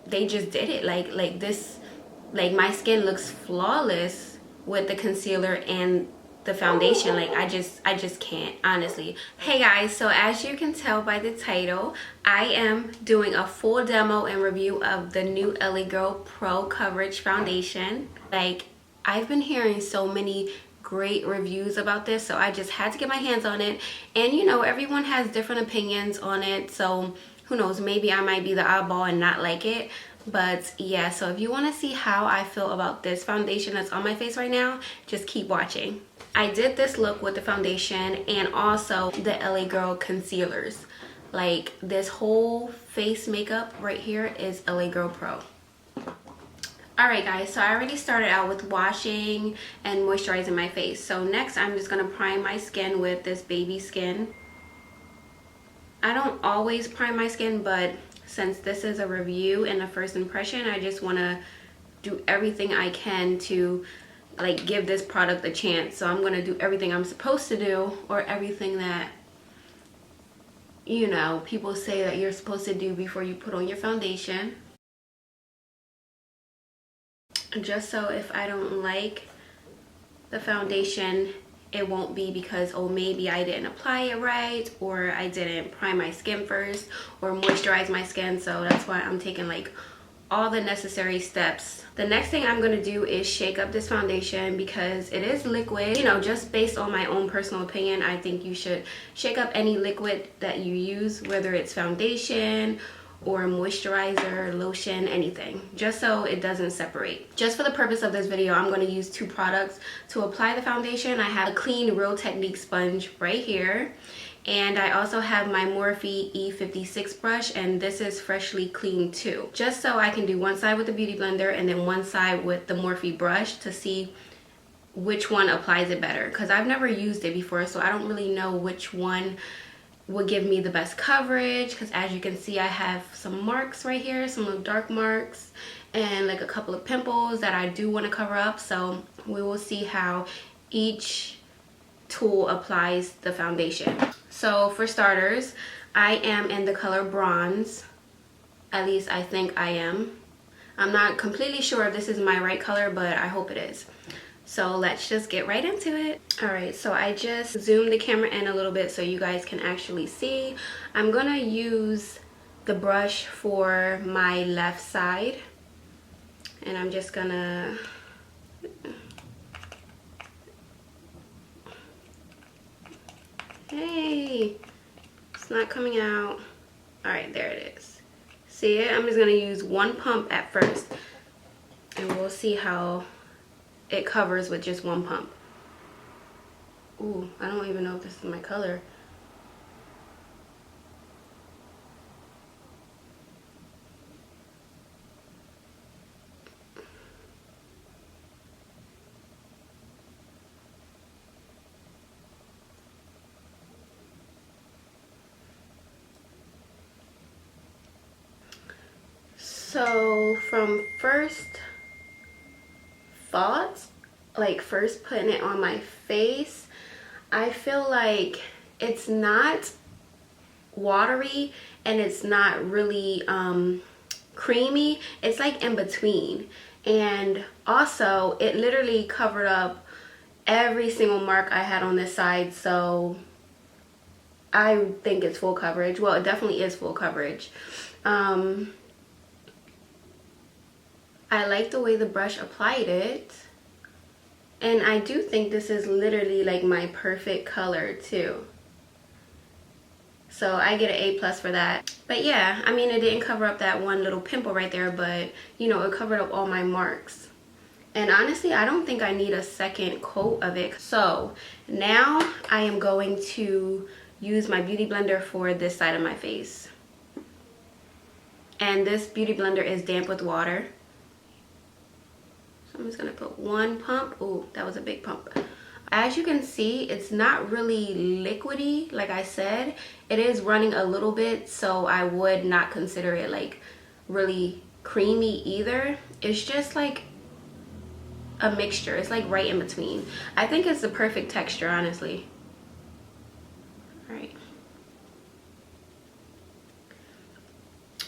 they just did it. Like this, like my skin looks flawless with the concealer and the foundation. Like I just can't, honestly. Hey guys, so as you can tell by the title, I am doing a full demo and review of the new LA Girl Pro Coverage Foundation. Like, I've been hearing so many great reviews about this, so I just had to get my hands on it. And you know, everyone has different opinions on it, so who knows, maybe I might be the oddball and not like it. But yeah, so if you want to see how I feel about this foundation that's on my face right now, just keep watching. I did this look with the foundation and also the LA Girl concealers. Like, this whole face makeup right here is LA Girl Pro. Alright guys, so I already started out with washing and moisturizing my face. So next I'm just going to prime my skin with this Baby Skin. I don't always prime my skin, but since this is a review and a first impression, I just want to do everything I can to like give this product a chance. So I'm going to do everything I'm supposed to do, or everything that, you know, people say that you're supposed to do before you put on your foundation. Just so if I don't like the foundation, it won't be because, oh, maybe I didn't apply it right, or I didn't prime my skin first or moisturize my skin. So that's why I'm taking like all the necessary steps. The next thing I'm going to do is shake up this foundation because it is liquid. You know, just based on my own personal opinion, I think you should shake up any liquid that you use, whether it's foundation or moisturizer, lotion, anything, just so it doesn't separate. Just for the purpose of this video, I'm going to use two products to apply the foundation. I have a clean Real Technique sponge right here, and I also have my Morphe E56 brush, and this is freshly cleaned too, just so I can do one side with the Beauty Blender and then one side with the Morphe brush to see which one applies it better, because I've never used it before, so I don't really know which one would give me the best coverage. Because as you can see, I have some marks right here, some little dark marks, and like a couple of pimples that I do want to cover up. So we will see how each tool applies the foundation. So for starters, I am in the color Bronze. At least I think I am. I'm not completely sure if this is my right color, but I hope it is. So let's just get right into it. Alright, so I just zoomed the camera in a little bit so you guys can actually see. I'm gonna use the brush for my left side, and I'm just gonna hey, it's not coming out. Alright, there it is. See it? I'm just gonna use one pump at first, and we'll see how it covers with just one pump. Ooh, I don't even know if this is my color. So from first thoughts, like first putting it on my face, I feel like it's not watery and it's not really creamy. It's like in between. And also it literally covered up every single mark I had on this side, so I think it's full coverage. Well, it definitely is full coverage. I like the way the brush applied it, and I do think this is literally like my perfect color too. So I get an A+ for that. But yeah, I mean, it didn't cover up that one little pimple right there, but you know, it covered up all my marks. And honestly, I don't think I need a second coat of it. So now I am going to use my Beauty Blender for this side of my face. And this Beauty Blender is damp with water. I'm just gonna put one pump. Ooh, that was a big pump. As you can see, it's not really liquidy. Like I said, it is running a little bit, so I would not consider it like really creamy either. It's just like a mixture. It's like right in between. I think it's the perfect texture, honestly. All right.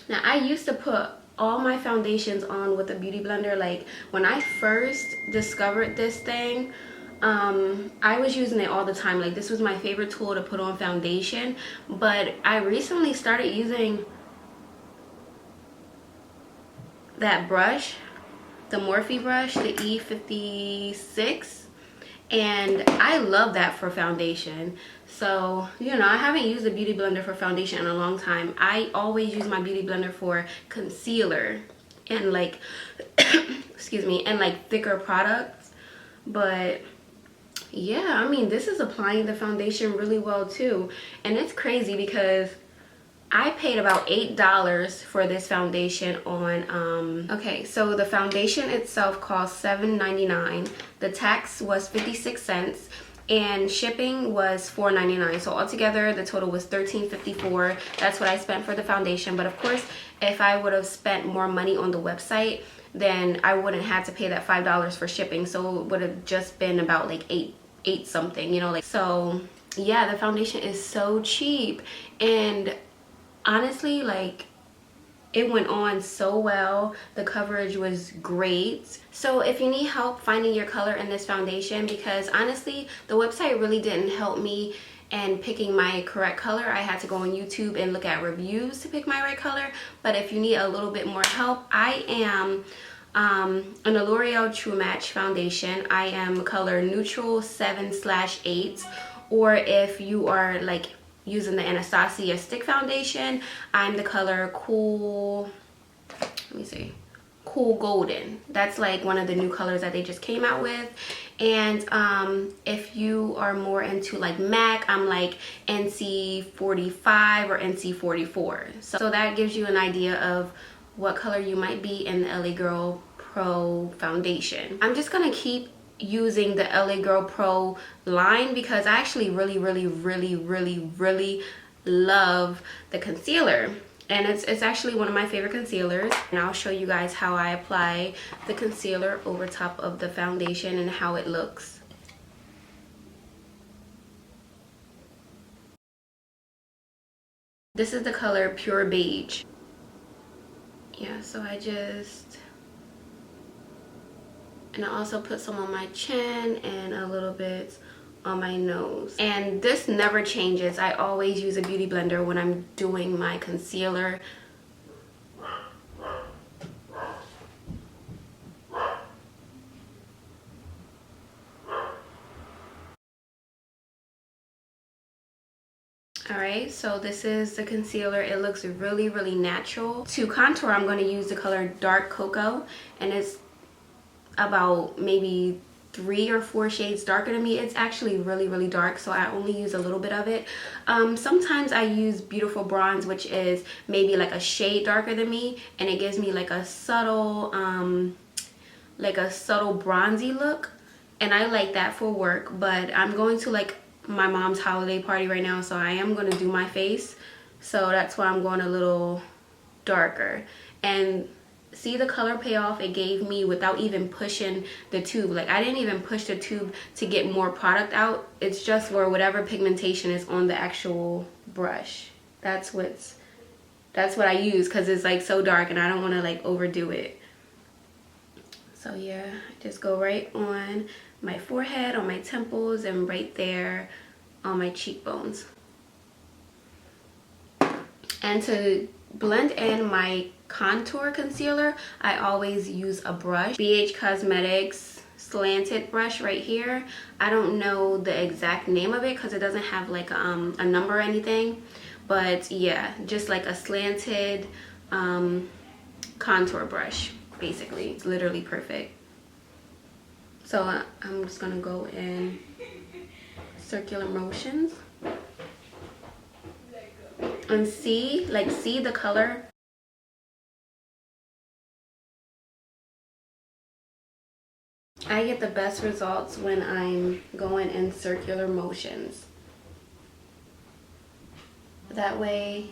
Now I used to put all my foundations on with a beauty blender. Like when I first discovered this thing, I was using it all the time. Like this was my favorite tool to put on foundation, but I recently started using that brush, the Morphe brush, the E56, and I love that for foundation. So, you know, I haven't used a beauty blender for foundation in a long time. I always use my beauty blender for concealer and like excuse me, and like thicker products. But yeah, I mean, this is applying the foundation really well too. And it's crazy because I paid about $8 for this foundation on, okay, so the foundation itself cost $7.99. The tax was 56 cents and shipping was $4.99. So altogether, the total was $13.54. That's what I spent for the foundation. But of course, if I would have spent more money on the website, then I wouldn't have to pay that $5 for shipping. So it would have just been about like eight something, you know, like, so yeah, the foundation is so cheap. And honestly, like, it went on so well. The coverage was great. So if you need help finding your color in this foundation, because honestly, the website really didn't help me in picking my correct color. I had to go on YouTube and look at reviews to pick my right color. But if you need a little bit more help, I am in the L'Oreal True Match foundation. I am color neutral 7/8. Or if you are like using the Anastasia stick foundation, I'm the color cool, let me see, cool golden. That's like one of the new colors that they just came out with. And if you are more into like MAC, I'm like NC45 or NC44. So that gives you an idea of what color you might be in the LA Girl Pro foundation. I'm just gonna keep using the LA Girl Pro line because I actually really love the concealer, and it's actually one of my favorite concealers. And I'll show you guys how I apply the concealer over top of the foundation and how it looks. This is the color Pure Beige. Yeah, so and I also put some on my chin and a little bit on my nose. And this never changes. I always use a beauty blender when I'm doing my concealer. Alright, so this is the concealer. It looks really natural. To contour, I'm going to use the color Dark Cocoa, and it's about maybe 3 or 4 shades darker than me. It's actually really dark, so I only use a little bit of it. Sometimes I use Beautiful Bronze, which is maybe like a shade darker than me, and it gives me like a subtle bronzy look, and I like that for work. But I'm going to like my mom's holiday party right now, so I am going to do my face, so that's why I'm going a little darker. And see the color payoff it gave me without even pushing the tube. Like, I didn't even push the tube to get more product out. It's just where whatever pigmentation is on the actual brush. That's what I use, because it's like so dark and I don't want to like overdo it. So yeah, just go right on my forehead, on my temples, and right there on my cheekbones. And to blend in my contour concealer, I always use a brush, BH Cosmetics slanted brush right here. I don't know the exact name of it because it doesn't have like a number or anything, but yeah, just like a slanted contour brush, basically. It's literally perfect. So I'm just gonna go in circular motions and see the color. I get the best results when I'm going in circular motions. That way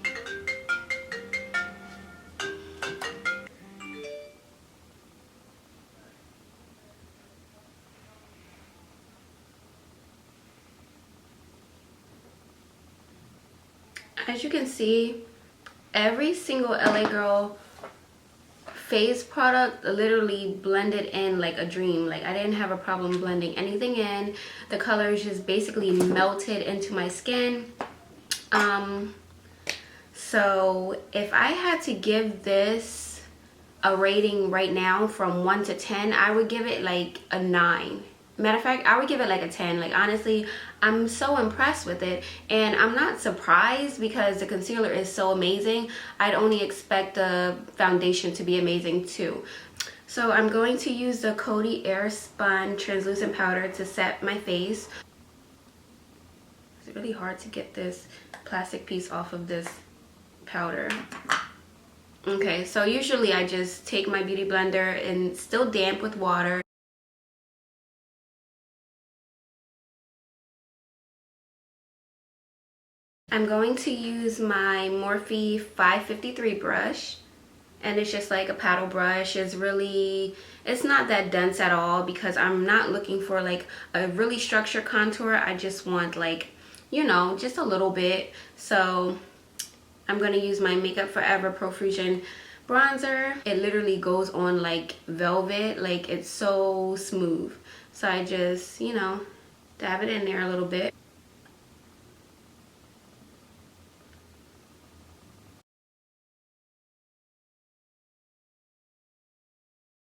as you can see, every single LA Girl face product literally blended in like a dream. Like I didn't have a problem blending anything in. The colors just basically melted into my skin. So if I had to give this a rating right now from 1 to 10, I would give it like a 9. Matter of fact, I would give it like a 10. Like honestly, I'm so impressed with it, and I'm not surprised because the concealer is so amazing. I'd only expect the foundation to be amazing too. So I'm going to use the Coty Airspun translucent powder to set my face. It's really hard to get this plastic piece off of this powder. Okay, so usually I just take my beauty blender and still damp with water. I'm going to use my Morphe 553 brush, and it's just like a paddle brush. It's not that dense at all because I'm not looking for like a really structured contour. I just want like, you know, just a little bit. So I'm going to use my Makeup Forever Profusion bronzer. It literally goes on like velvet, like it's so smooth. So I just, you know, dab it in there a little bit.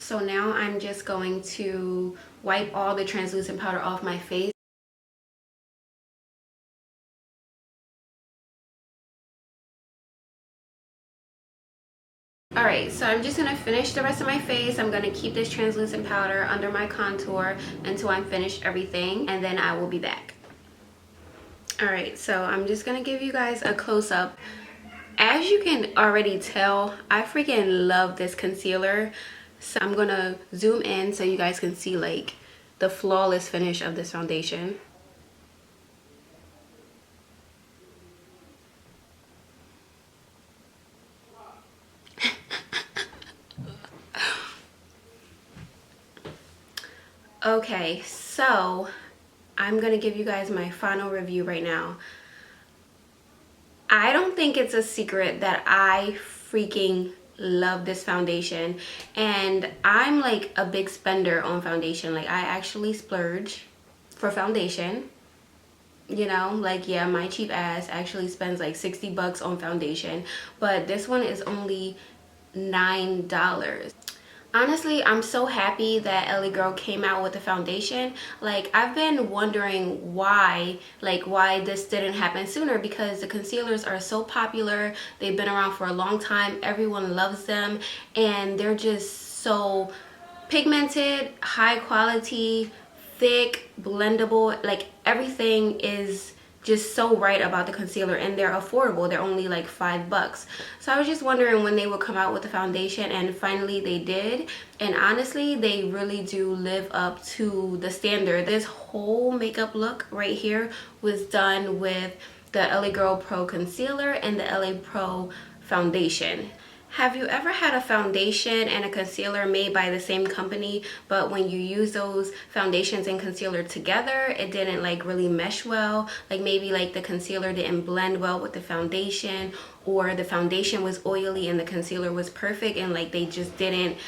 So now I'm just going to wipe all the translucent powder off my face. Alright, so I'm just going to finish the rest of my face. I'm going to keep this translucent powder under my contour until I'm finished everything, and then I will be back. Alright, so I'm just going to give you guys a close-up. As you can already tell, I freaking love this concealer. So I'm going to zoom in so you guys can see like the flawless finish of this foundation. Okay, so I'm gonna give you guys my final review right now. I don't think it's a secret that I freaking love this foundation, and I'm like a big spender on foundation. Like I actually splurge for foundation, you know, like yeah, my cheap ass actually spends like 60 bucks on foundation, but this one is only $9. Honestly, I'm so happy that LA Girl came out with the foundation. Like I've been wondering why this didn't happen sooner, because the concealers are so popular. They've been around for a long time. Everyone loves them, and they're just so pigmented, high quality, thick, blendable. Like everything is just so right about the concealer, and they're affordable. They're only like $5. So I was just wondering when they would come out with the foundation, and finally they did. And honestly, they really do live up to the standard. This whole makeup look right here was done with the LA Girl Pro Concealer and the LA Pro Foundation. Have you ever had a foundation and a concealer made by the same company, but when you use those foundations and concealer together, it didn't like really mesh well? Like maybe like the concealer didn't blend well with the foundation, or the foundation was oily and the concealer was perfect, and like they just didn't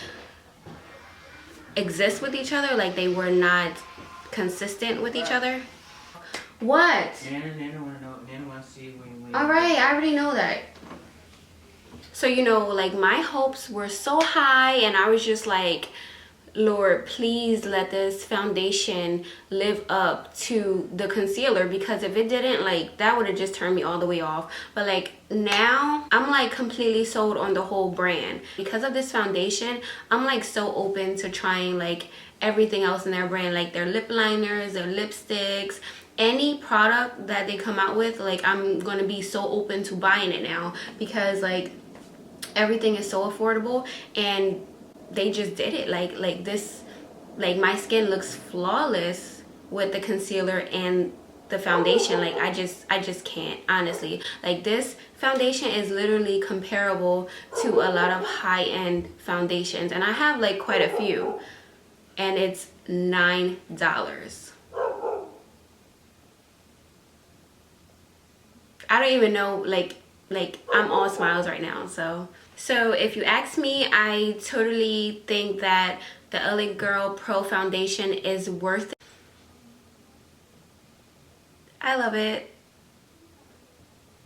exist with each other, like they were not consistent with each other? What? Nana wanna see when Alright, I already know that. So, you know, like my hopes were so high, and I was just like, Lord, please let this foundation live up to the concealer, because if it didn't, like that would have just turned me all the way off. But like now I'm like completely sold on the whole brand. Because of this foundation, I'm like so open to trying like everything else in their brand, like their lip liners, their lipsticks, any product that they come out with. Like I'm gonna be so open to buying it now, because like everything is so affordable, and they just did it like this. Like my skin looks flawless with the concealer and the foundation. Like I just can't, honestly. Like this foundation is literally comparable to a lot of high-end foundations, and I have like quite a few, and it's $9. I don't even know like like I'm all smiles right now. So if you ask me, I totally think that the LA Girl Pro Foundation is worth it. I love it.